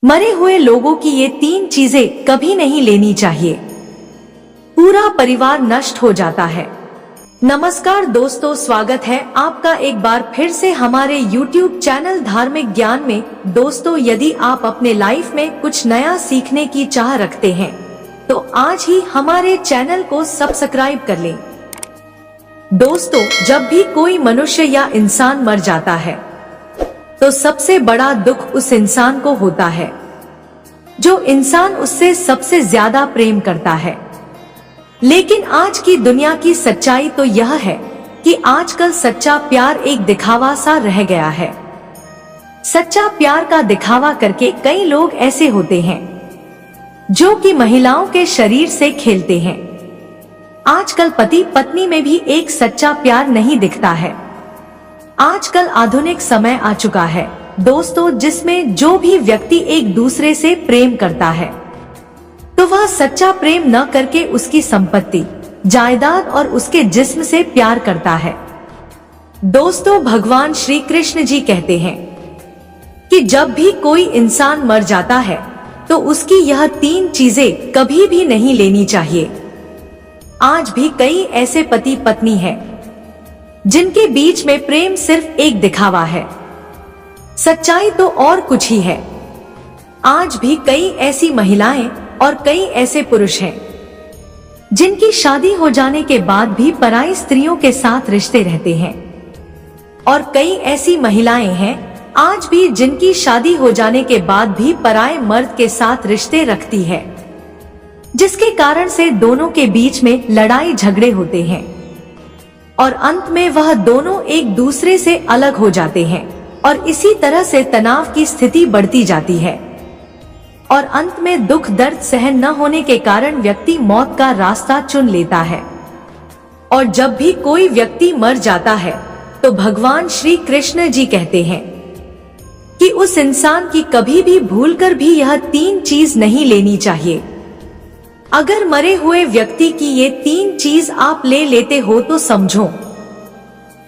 मरे हुए लोगों की ये 3 चीजें कभी नहीं लेनी चाहिए। पूरा परिवार नष्ट हो जाता है। नमस्कार दोस्तों, स्वागत है आपका एक बार फिर से हमारे YouTube चैनल धार्मिक ज्ञान में। दोस्तों, यदि आप अपने लाइफ में कुछ नया सीखने की चाह रखते हैं तो आज ही हमारे चैनल को सब्सक्राइब कर लें। दोस्तों, जब भी कोई मनुष्य या इंसान मर जाता है तो सबसे बड़ा दुख उस इंसान को होता है जो इंसान उससे सबसे ज्यादा प्रेम करता है। लेकिन आज की दुनिया की सच्चाई तो यह है कि आजकल सच्चा प्यार एक दिखावा सा रह गया है। सच्चा प्यार का दिखावा करके कई लोग ऐसे होते हैं जो कि महिलाओं के शरीर से खेलते हैं। आजकल पति पत्नी में भी एक सच्चा प्यार नहीं दिखता है। आजकल आधुनिक समय आ चुका है दोस्तों, जिसमें जो भी व्यक्ति एक दूसरे से प्रेम करता है तो वह सच्चा प्रेम न करके उसकी संपत्ति, जायदाद और उसके जिस्म से प्यार करता है। दोस्तों, भगवान श्री कृष्ण जी कहते हैं कि जब भी कोई इंसान मर जाता है तो उसकी यह 3 चीजें कभी भी नहीं लेनी चाहिए। आज भी कई ऐसे पति पत्नी हैं जिनके बीच में प्रेम सिर्फ एक दिखावा है, सच्चाई तो और कुछ ही है। आज भी कई ऐसी महिलाएं और कई ऐसे पुरुष हैं जिनकी शादी हो जाने के बाद भी पराई स्त्रियों के साथ रिश्ते रहते हैं, और कई ऐसी महिलाएं हैं आज भी जिनकी शादी हो जाने के बाद भी पराये मर्द के साथ रिश्ते रखती है, जिसके कारण से दोनों के बीच में लड़ाई झगड़े होते हैं और अंत में वह दोनों एक दूसरे से अलग हो जाते हैं और इसी तरह से तनाव की स्थिति बढ़ती जाती है और अंत में दुख दर्द सहन न होने के कारण व्यक्ति मौत का रास्ता चुन लेता है। और जब भी कोई व्यक्ति मर जाता है तो भगवान श्री कृष्ण जी कहते हैं कि उस इंसान की कभी भी भूलकर भी यह 3 चीज नहीं लेनी चाहिए। अगर मरे हुए व्यक्ति की ये 3 चीज आप ले लेते हो तो समझो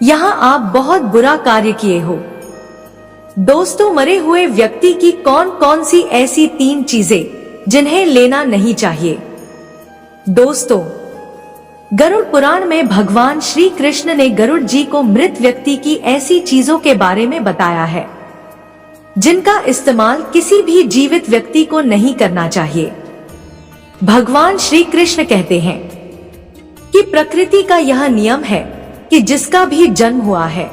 यहाँ आप बहुत बुरा कार्य किए हो। दोस्तों, मरे हुए व्यक्ति की कौन कौन सी ऐसी 3 चीजें जिन्हें लेना नहीं चाहिए। दोस्तों, गरुड़ पुराण में भगवान श्री कृष्ण ने गरुड़ जी को मृत व्यक्ति की ऐसी चीजों के बारे में बताया है जिनका इस्तेमाल किसी भी जीवित व्यक्ति को नहीं करना चाहिए। भगवान श्री कृष्ण कहते हैं कि प्रकृति का यह नियम है कि जिसका भी जन्म हुआ है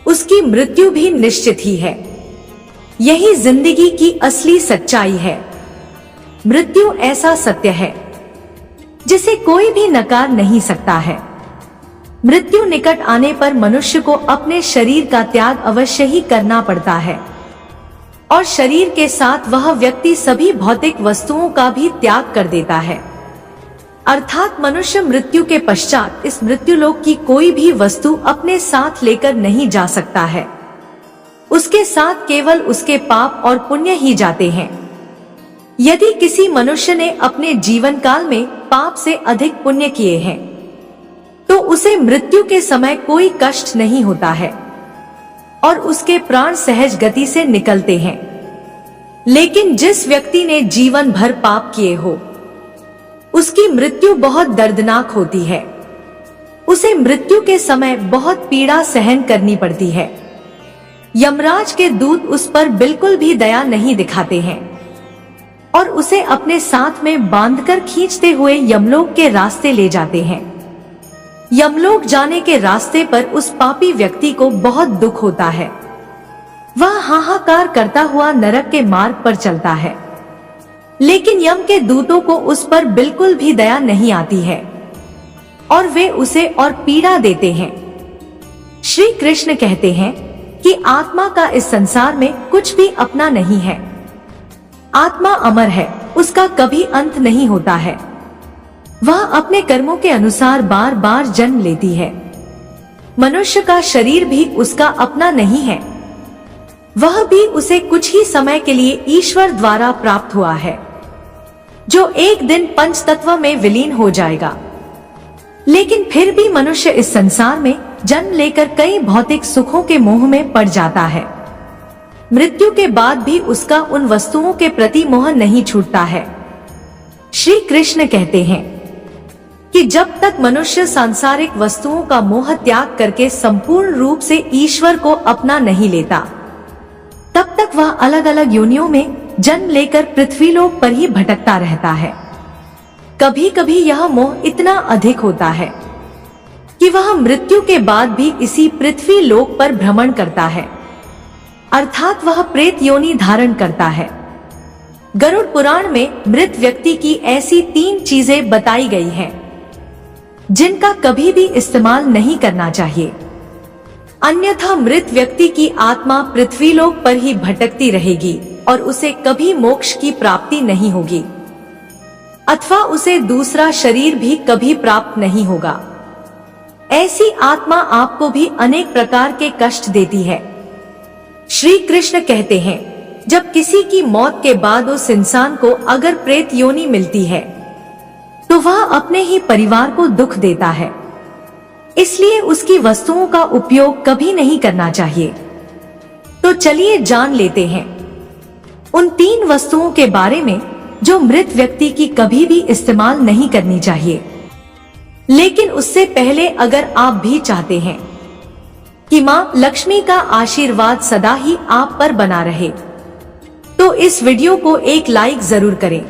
उसकी मृत्यु भी निश्चित ही है। यही जिंदगी की असली सच्चाई है। मृत्यु ऐसा सत्य है जिसे कोई भी नकार नहीं सकता है। मृत्यु निकट आने पर मनुष्य को अपने शरीर का त्याग अवश्य ही करना पड़ता है और शरीर के साथ वह व्यक्ति सभी भौतिक वस्तुओं का भी त्याग कर देता है। अर्थात मनुष्य मृत्यु के पश्चात इस मृत्युलोक की कोई भी वस्तु अपने साथ लेकर नहीं जा सकता है। उसके साथ केवल उसके पाप और पुण्य ही जाते हैं। यदि किसी मनुष्य ने अपने जीवन काल में पाप से अधिक पुण्य किए हैं तो उसे मृत्यु के समय कोई कष्ट नहीं होता है और उसके प्राण सहज गति से निकलते हैं। लेकिन जिस व्यक्ति ने जीवन भर पाप किए हो उसकी मृत्यु बहुत दर्दनाक होती है। उसे मृत्यु के समय बहुत पीड़ा सहन करनी पड़ती है। यमराज के दूत उस पर बिल्कुल भी दया नहीं दिखाते हैं और उसे अपने साथ में बांधकर खींचते हुए यमलोक के रास्ते ले जाते हैं। यमलोक जाने के रास्ते पर उस पापी व्यक्ति को बहुत दुख होता है। वह हाहाकार करता हुआ नरक के मार्ग पर चलता है, लेकिन यम के दूतों को उस पर बिल्कुल भी दया नहीं आती है और वे उसे और पीड़ा देते हैं। श्री कृष्ण कहते हैं कि आत्मा का इस संसार में कुछ भी अपना नहीं है। आत्मा अमर है, उसका कभी अंत नहीं होता है। वह अपने कर्मों के अनुसार बार बार जन्म लेती है। मनुष्य का शरीर भी उसका अपना नहीं है, वह भी उसे कुछ ही समय के लिए ईश्वर द्वारा प्राप्त हुआ है, जो एक दिन पंच तत्व में विलीन हो जाएगा। लेकिन फिर भी मनुष्य इस संसार में जन्म लेकर कई भौतिक सुखों के मोह में पड़ जाता है। मृत्यु के बाद भी उसका उन वस्तुओं के प्रति मोह नहीं छूटता है। श्री कृष्ण कहते हैं कि जब तक मनुष्य सांसारिक वस्तुओं का मोह त्याग करके संपूर्ण रूप से ईश्वर को अपना नहीं लेता, तब तक वह अलग अलग योनियों में जन्म लेकर पृथ्वीलोक पर ही भटकता रहता है। कभी कभी यह मोह इतना अधिक होता है कि वह मृत्यु के बाद भी इसी पृथ्वी लोक पर भ्रमण करता है, अर्थात वह प्रेत योनि धारण करता है। गरुड़ पुराण में मृत व्यक्ति की ऐसी 3 चीजें बताई गई हैं, जिनका कभी भी इस्तेमाल नहीं करना चाहिए, अन्यथा मृत व्यक्ति की आत्मा पृथ्वीलोक पर ही भटकती रहेगी और उसे कभी मोक्ष की प्राप्ति नहीं होगी, अथवा उसे दूसरा शरीर भी कभी प्राप्त नहीं होगा। ऐसी आत्मा आपको भी अनेक प्रकार के कष्ट देती है। श्री कृष्ण कहते हैं, जब किसी की मौत के बाद उस इंसान को अगर प्रेत योनि मिलती है तो वह अपने ही परिवार को दुख देता है, इसलिए उसकी वस्तुओं का उपयोग कभी नहीं करना चाहिए। तो चलिए जान लेते हैं उन 3 वस्तुओं के बारे में जो मृत व्यक्ति की कभी भी इस्तेमाल नहीं करनी चाहिए। लेकिन उससे पहले अगर आप भी चाहते हैं कि मां लक्ष्मी का आशीर्वाद सदा ही आप पर बना रहे, तो इस वीडियो को एक लाइक जरूर करें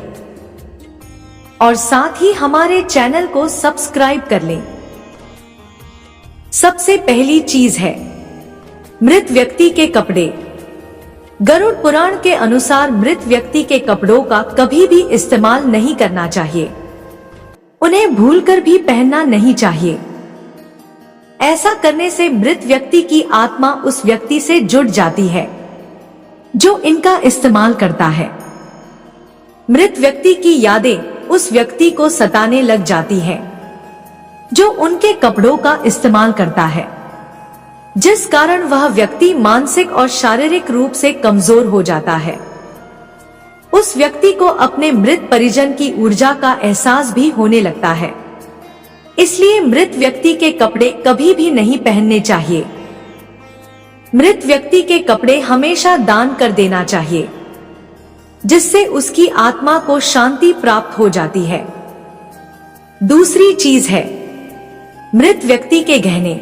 और साथ ही हमारे चैनल को सब्सक्राइब कर लें। सबसे पहली चीज है मृत व्यक्ति के कपड़े। गरुड़ पुराण के अनुसार मृत व्यक्ति के कपड़ों का कभी भी इस्तेमाल नहीं करना चाहिए, उन्हें भूलकर भी पहनना नहीं चाहिए। ऐसा करने से मृत व्यक्ति की आत्मा उस व्यक्ति से जुड़ जाती है जो इनका इस्तेमाल करता है। मृत व्यक्ति की यादें उस व्यक्ति को सताने लग जाती हैं जो उनके कपड़ों का इस्तेमाल करता है, जिस कारण वह व्यक्ति मानसिक और शारीरिक रूप से कमजोर हो जाता है। उस व्यक्ति को अपने मृत परिजन की ऊर्जा का एहसास भी होने लगता है, इसलिए मृत व्यक्ति के कपड़े कभी भी नहीं पहनने चाहिए। मृत व्यक्ति के कपड़े हमेशा दान कर देना चाहिए, जिससे उसकी आत्मा को शांति प्राप्त हो जाती है। दूसरी चीज है मृत व्यक्ति के गहने।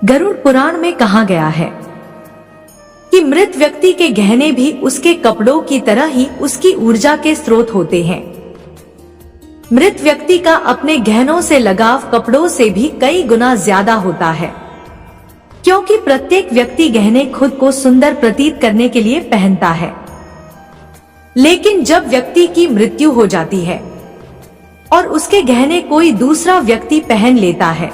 गरुड़ पुराण में कहा गया है कि मृत व्यक्ति के गहने भी उसके कपड़ों की तरह ही उसकी ऊर्जा के स्रोत होते हैं। मृत व्यक्ति का अपने गहनों से लगाव कपड़ों से भी कई गुना ज्यादा होता है, क्योंकि प्रत्येक व्यक्ति गहने खुद को सुंदर प्रतीत करने के लिए पहनता है। लेकिन जब व्यक्ति की मृत्यु हो जाती है और उसके गहने कोई दूसरा व्यक्ति पहन लेता है,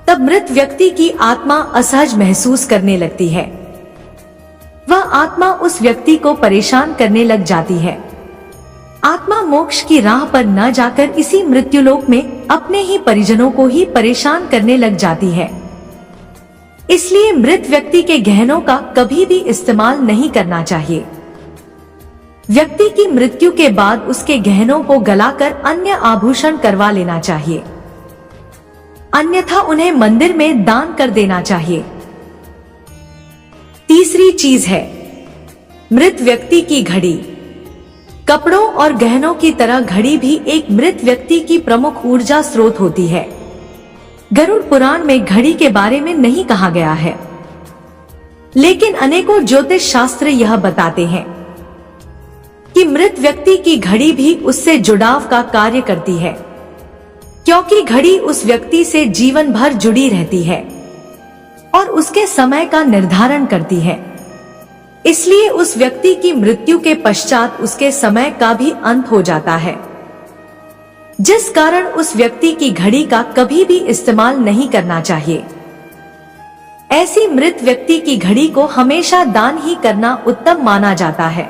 तब मृत व्यक्ति की आत्मा असहज महसूस करने लगती है। वह आत्मा उस व्यक्ति को परेशान करने लग जाती है। आत्मा मोक्ष की राह पर न जाकर इसी मृत्युलोक में अपने ही परिजनों को ही परेशान करने लग जाती है। इसलिए मृत व्यक्ति के गहनों का कभी भी इस्तेमाल नहीं करना चाहिए। व्यक्ति की मृत्यु के बाद उसके गहनों को गलाकर अन्य आभूषण करवा लेना चाहिए, अन्यथा उन्हें मंदिर में दान कर देना चाहिए। तीसरी चीज है मृत व्यक्ति की घड़ी। कपड़ों और गहनों की तरह घड़ी भी एक मृत व्यक्ति की प्रमुख ऊर्जा स्रोत होती है। गरुड़ पुराण में घड़ी के बारे में नहीं कहा गया है, लेकिन अनेकों ज्योतिष शास्त्र यह बताते हैं कि मृत व्यक्ति की घड़ी भी उससे जुड़ाव का कार्य करती है, क्योंकि घड़ी उस व्यक्ति से जीवन भर जुड़ी रहती है और उसके समय का निर्धारण करती है। इसलिए उस व्यक्ति की मृत्यु के पश्चात उसके समय का भी अंत हो जाता है, जिस कारण उस व्यक्ति की घड़ी का कभी भी इस्तेमाल नहीं करना चाहिए। ऐसी मृत व्यक्ति की घड़ी को हमेशा दान ही करना उत्तम माना जाता है।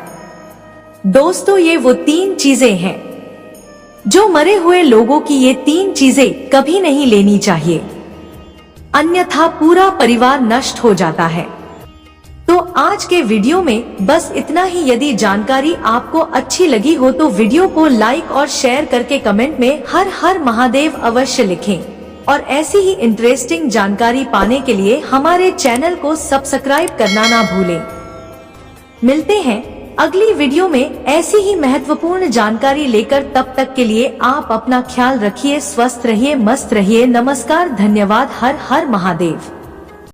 दोस्तों, ये वो 3 चीजें हैं जो मरे हुए लोगों की ये 3 चीजें कभी नहीं लेनी चाहिए, अन्यथा पूरा परिवार नष्ट हो जाता है। तो आज के वीडियो में बस इतना ही। यदि जानकारी आपको अच्छी लगी हो तो वीडियो को लाइक और शेयर करके कमेंट में हर हर महादेव अवश्य लिखें और ऐसी ही इंटरेस्टिंग जानकारी पाने के लिए हमारे चैनल को सब्सक्राइब करना ना भूलें। मिलते हैं अगली वीडियो में ऐसी ही महत्वपूर्ण जानकारी लेकर। तब तक के लिए आप अपना ख्याल रखिए, स्वस्थ रहिए, मस्त रहिए। नमस्कार, धन्यवाद। हर हर महादेव।